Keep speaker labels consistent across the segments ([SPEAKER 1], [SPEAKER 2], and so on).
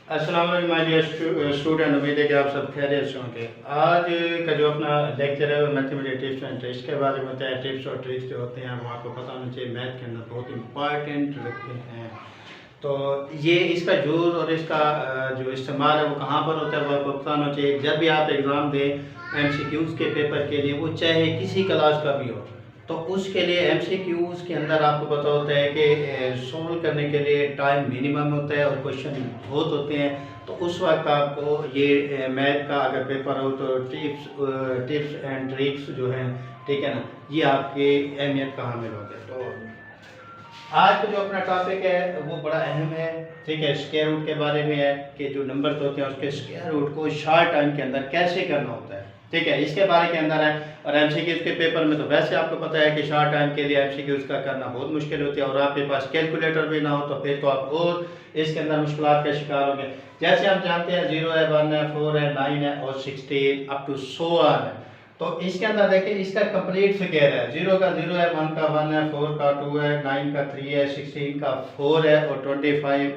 [SPEAKER 1] अस्सलाम वालेकुम my dear student, उम्मीद है कि आप सब खैरियत से होंगे। आज का जो अपना लेक्चर है वो मैथमेटिक्स टिप्स एंड ट्रिक्स के बारे में होता है। टिप्स और ट्रिक्स जो होते हैं वो आपको पता होना चाहिए, मैथ के अंदर बहुत इंपॉर्टेंट रखते हैं। तो ये इसका यूज़ और इसका जो इस्तेमाल है वो कहाँ पर होता है वो आपको पता होना चाहिए। जब भी आप एग्ज़ाम दें एमसीक्यूज़ के पेपर के लिए, वो चाहे किसी क्लास का भी हो, तो उसके लिए एमसीक्यूज़ के अंदर आपको पता होता है कि सोल्व करने के लिए टाइम मिनिमम होता है और क्वेश्चन बहुत होते हैं। तो उस वक्त आपको ये मैथ का अगर पेपर हो तो टिप्स एंड ट्रिक्स जो हैं, ठीक है ना, ये आपकी अहमियत का हामिल होते हैं। तो आज का जो अपना टॉपिक है वो बड़ा अहम है, ठीक है। स्क्वायर रूट के बारे में है कि जो नंबर होते हैं उसके स्क्वायर रूट को शॉर्ट टाइम के अंदर कैसे करना होता है, ठीक है, इसके बारे के अंदर है। और एमसीक्यूज़ के पेपर में तो वैसे आपको पता है कि शॉर्ट टाइम के लिए एमसीक्यूज़ का करना बहुत मुश्किल होती है, और आपके पास कैलकुलेटर भी ना हो तो फिर तो आप और इसके अंदर मुश्किलात का शिकार होंगे। जैसे हम जानते हैं 0 है, 1 है, 4 है, 9 है और 16 अप टू 100 है। तो इसके अंदर देखिए इसका कंप्लीट स्क्वायर है। 0 का 0 है, 1 का 1 है, 4 का 2 है, 9 का 3 है, 16 का 4 है और 25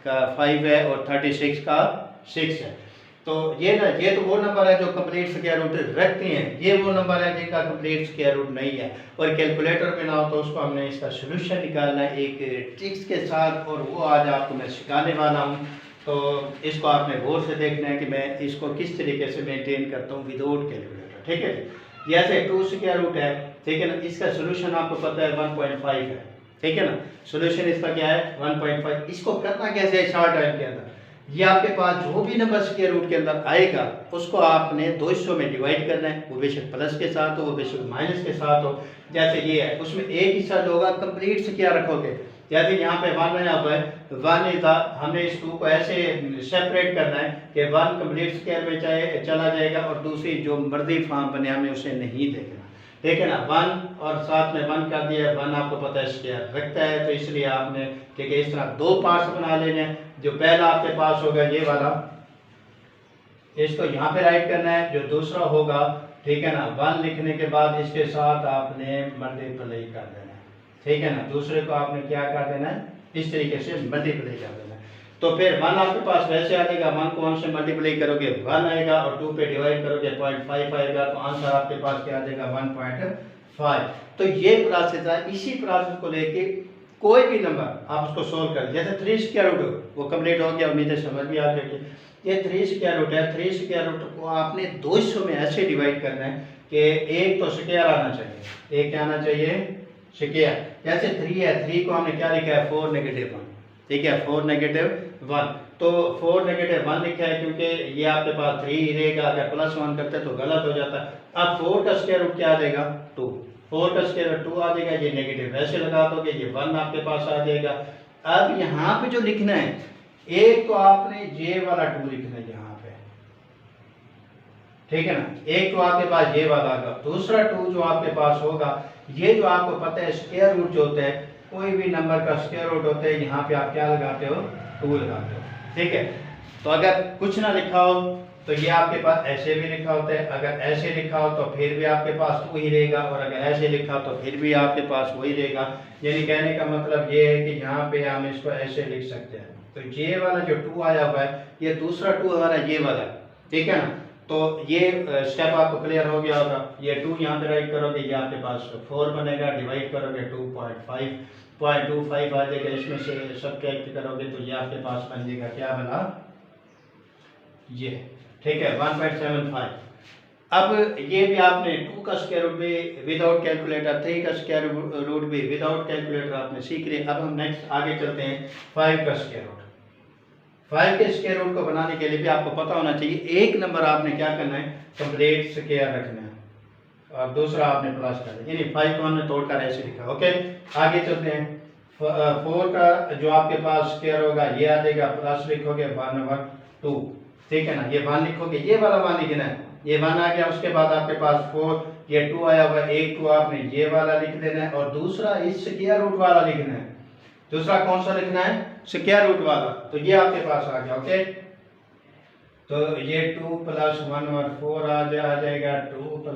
[SPEAKER 1] का 5 है और 36 का 6 है। तो ये तो वो नंबर है जो कंप्लीट स्क्वायर रूट रखते हैं, ये वो नंबर है जिनका कंप्लीट स्क्वायर रूट नहीं है। और कैलकुलेटर में ना हो तो उसको हमने इसका सोल्यूशन निकालना है एक ट्रिक्स के साथ, और वो आज आपको मैं सिखाने वाला हूँ। तो इसको आपने गौर से देखना है कि मैं इसको किस तरीके से मेंटेन करता हूँ विदाउट कैलकुलेटर, ठीक है। जैसे 2 स्क्वायर रूट है, ठीक है ना, इसका सोल्यूशन आपको पता है 1.5 है, ठीक है ना। सोल्यूशन इसका क्या है 1.5। इसको करना कैसे है शॉर्ट टाइम के अंदर, ये आपके पास जो भी नंबर स्क्वायर रूट के अंदर आएगा उसको आपने 200 में डिवाइड करना है, वो बेशक प्लस के साथ हो, वो बेशक माइनस के साथ हो। जैसे ये है उसमें एक हिस्सा जो होगा कंप्लीट से क्या रखोगे, जैसे यहाँ पे 1 है, अब 1 इज हमने इस 2 को ऐसे सेपरेट करना है कि 1 कंप्लीट स्क्वायर में चाहे चला जाएगा और दूसरी जो मर्जी फॉर्म बने हमें उसे नहीं देखना, ठीक है ना। 1 और साथ में 1 कर दिया, 1 आपको पता है स्क्वायर रखता है, तो इसलिए आपने, ठीक है, इस तरह दो पार्ट्स बना लेने हैं। जो पहला आपके पास होगा ये वाला, इसको यहाँ पे राइट करना है। जो दूसरा होगा, ठीक है ना, 1 लिखने के बाद इसके साथ आपने मल्टीप्लाई कर देना है, ठीक है ना। दूसरे को आपने क्या कर देना है, इस तरीके से मल्टीप्लाई कर देना है। तो फिर 1 आपके पास वैसे आ जाएगा, 1 को 1 से मल्टीप्लाई करोगे 1 आएगा और 2 पे डिवाइड करोगे 0.5 आएगा, तो आंसर आपके पास क्या आ जाएगा 1.5। तो ये प्रोसेस है। इसी प्रोसेस को लेके कोई भी नंबर आप उसको सोल्व कर, जैसे 3 स्क्वायर रूट वो कंप्लीट हो गया, उम्मीद है समझ भी आ जाएगी। ये 3 स्क्वायर रूट है, 3 स्क्वायर रूट को आपने 200 में ऐसे डिवाइड करना है कि एक तो स्क्वायर आना चाहिए, एक क्या आना चाहिए, स्क्वायर। जैसे 3 है, 3 को हमने क्या लिखा है 4 नेगेटिव 1, ठीक है, 4 नेगेटिव 1। तो 4 नेगेटिव 1 लिखा है क्योंकि ये आपके पास 3 ही रहेगा, अगर प्लस 1 करते तो गलत हो जाता है। अब 4 का स्क्वायर रूट क्या आ जाएगा 2, 4 का स्क्वायर रूट 2 आ जाएगा, ये नेगेटिव वैसे लगा दोगे, ये 1 आपके पास आ जाएगा। अब यहाँ पे जो लिखना है, एक तो आपने ये वाला 2 लिखना है यहाँ पे, ठीक है ना, एक तो आपके पास ये वाला होगा, दूसरा 2 जो आपके पास होगा, ये जो आपको पता है स्क्वायर रूट जो होता है, कोई भी नंबर का स्क्वायर रूट होता है, यहाँ पे आप क्या लगाते हो 2 लगाते हो, ठीक है। तो अगर कुछ ना लिखा हो तो ये आपके पास ऐसे भी लिखा होता है, अगर ऐसे लिखा हो तो फिर भी आपके पास 2 ही रहेगा, और अगर ऐसे लिखा हो तो फिर भी आपके पास वही रहेगा। यानी कहने का मतलब ये है कि यहाँ पे हम इसको ऐसे लिख सकते हैं। तो ये वाला जो 2 आया हुआ है, ये दूसरा 2 हमारा ये वाला, ठीक है ना। तो ये स्टेप आपको क्लियर हो गया होगा। ये 2 यहाँ पे राइट करोगे, ये आपके पास 4 बनेगा, डिवाइड करोगे 2.5 आ जाएगा, इसमें से सब्ट्रैक्ट करोगे तो ये आपके पास बन जाएगा, क्या बना, ये, ठीक है, 1.75। अब ये भी आपने 2 का स्क्वायर रूट भी विदाउट कैलकुलेटर, 3 का स्क्वायर रूट भी विदाउट कैलकुलेटर आपने सीख लिया। अब हम नेक्स्ट आगे चलते हैं 5 का स्क्वायर रूट। 5 के स्क्वायर रूट को बनाने के लिए भी आपको पता होना चाहिए, एक नंबर आपने क्या करना है कंप्लीट स्क्वायर रखना है और दूसरा आपने प्लस करना है, यानी 5 को हमने तोड़कर ऐसे लिखा, ओके। आगे चलते हैं 4 का जो आपके पास स्क्वायर होगा ये आ जाएगा, प्लस लिखोगे 1/2, ठीक है ना, ये 1 लिखोगे, ये वाला 1 लिखना है, ये 1 आ गया। उसके बाद आपके पास 4, ये 2 आया हुआ, एक 2 आपने ये वाला लिख देना है और दूसरा इस स्क्वायर रूट वाला लिखना है। दूसरा कौन सा लिखना है, स्क्वायर रूट वाला, तो ये आपके पास आ गया, ओके। तो ये 2 + 1 और 4 आ जाएगा 2 +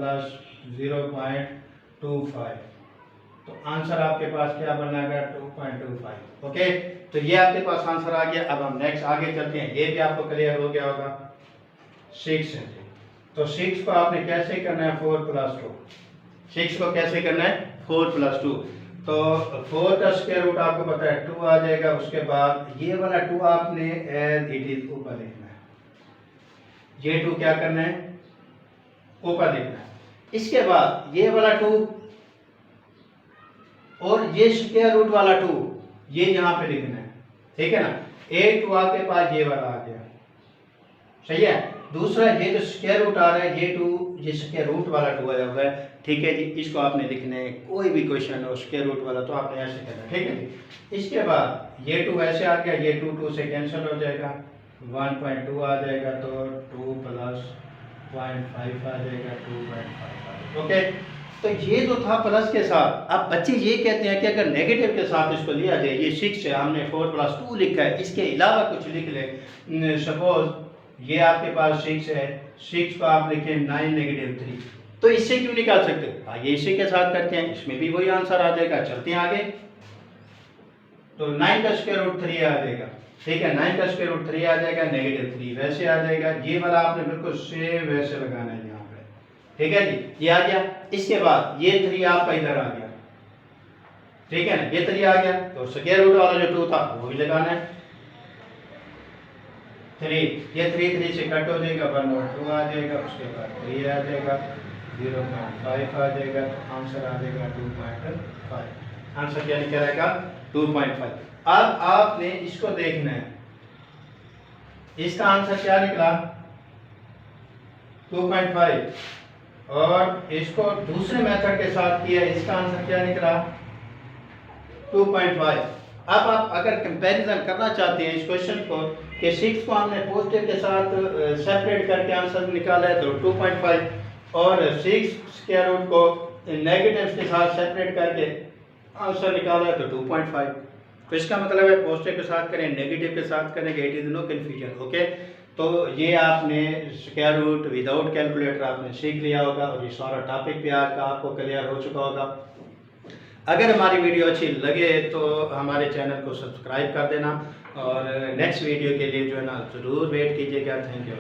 [SPEAKER 1] 0.25, तो आंसर आपके पास क्या बनेगा 2.25, ओके। तो ये आपके पास आंसर आ गया। अब हम नेक्स्ट आगे चलते हैं, ये भी आपको क्लियर हो गया होगा। 6 है। तो 6 को आपने कैसे करना है 4 + 2। 6 को कैसे करना है 4 + 2। तो 4 का स्क्वायर रूट आपको पता है 2 आ जाएगा। उसके बाद ये वाला 2 आपने एज इट इज ऊपर लिखना है, ये 2 क्या करना है ऊपर लिखना है। इसके बाद ये वाला 2 और ये स्क्वायर रूट वाला 2 ये यहाँ पे लिखना है, ठीक है ना। एक 2 आपके पास ये वाला आ गया, सही है। दूसरा ये जो स्क्वायर रूट आ रहा है ये 2 ये स्क्वायर रूट वाला 2 आया हुआ है, ठीक है जी। इसको आपने लिखना है, कोई भी क्वेश्चन हो स्क्वायर रूट वाला तो आपने ऐसे करना है, ठीक है जी। इसके बाद ये 2 ऐसे आ गया, ये 2 से कैंसिल हो जाएगा, 1.2 आ जाएगा, तो 2 + 0.5 आ जाएगा, 2.5। ओके, तो ये जो था प्लस के साथ, अब बच्चे ये कहते हैं कि अगर नेगेटिव के साथ इसको लिया जाए, ये 6 है, हमने 4 + 2 लिखा है, इसके अलावा कुछ लिख ले। सपोज ये आपके पास 6 है, 6 को आप लिखें 9 - 3, तो इससे क्यों निकाल सकते हो, आइए इसी के साथ करते हैं, इसमें भी वही आंसर आ जाएगा। चलते हैं आगे, तो 9 का स्क्वायर रूट 3 आ जाएगा, ठीक है। 9 का स्क्वायर रूट 3 आ जाएगा, -3 वैसे आ जाएगा। ये वाला आपने बिल्कुल सेम वैसे लगाना है यहाँ पे, ठीक है जी, ये आ गया। इसके बाद ये 3 आपका इधर आ गया, ठीक है ना, ये 3 आ गया, तो स्क्वायर रूट वाला जो 2 था वो भी लगाना है। 3 ये 3 से कट हो जाएगा, 1 और 2 आ जाएगा, उसके बाद 3 आ जाएगा, 0.5 आ जाएगा, तो आंसर आ जाएगा 2.5। आंसर क्या निकल आएगा 2.5। अब आपने इसको देखना है, इसका आंसर क्या निकला 2.5, और इसको दूसरे मेथड के साथ किया, इसका आंसर क्या निकला 2.5। अब आप अगर कंपैरिजन करना चाहते हैं इस क्वेश्चन को कि 6 को हमने पॉजिटिव के साथ सेपरेट करके आंसर निकाला है तो 2.5, और 6 स्क्वायर रूट को नेगेटिव के साथ सेपरेट करके आंसर निकाला है तो 2.5। तो इसका मतलब है पॉजिटिव के साथ करें, नेगेटिव के साथ करेंगे, it is no confusion. Okay, तो ये आपने स्क्वायर रूट विदाउट कैलकुलेटर आपने सीख लिया होगा, और ये सारा टॉपिक भी आज का आपको क्लियर हो चुका होगा। अगर हमारी वीडियो अच्छी लगे तो हमारे चैनल को सब्सक्राइब कर देना, और नेक्स्ट वीडियो के लिए जो है ना ज़रूर वेट कीजिएगा। Thank you.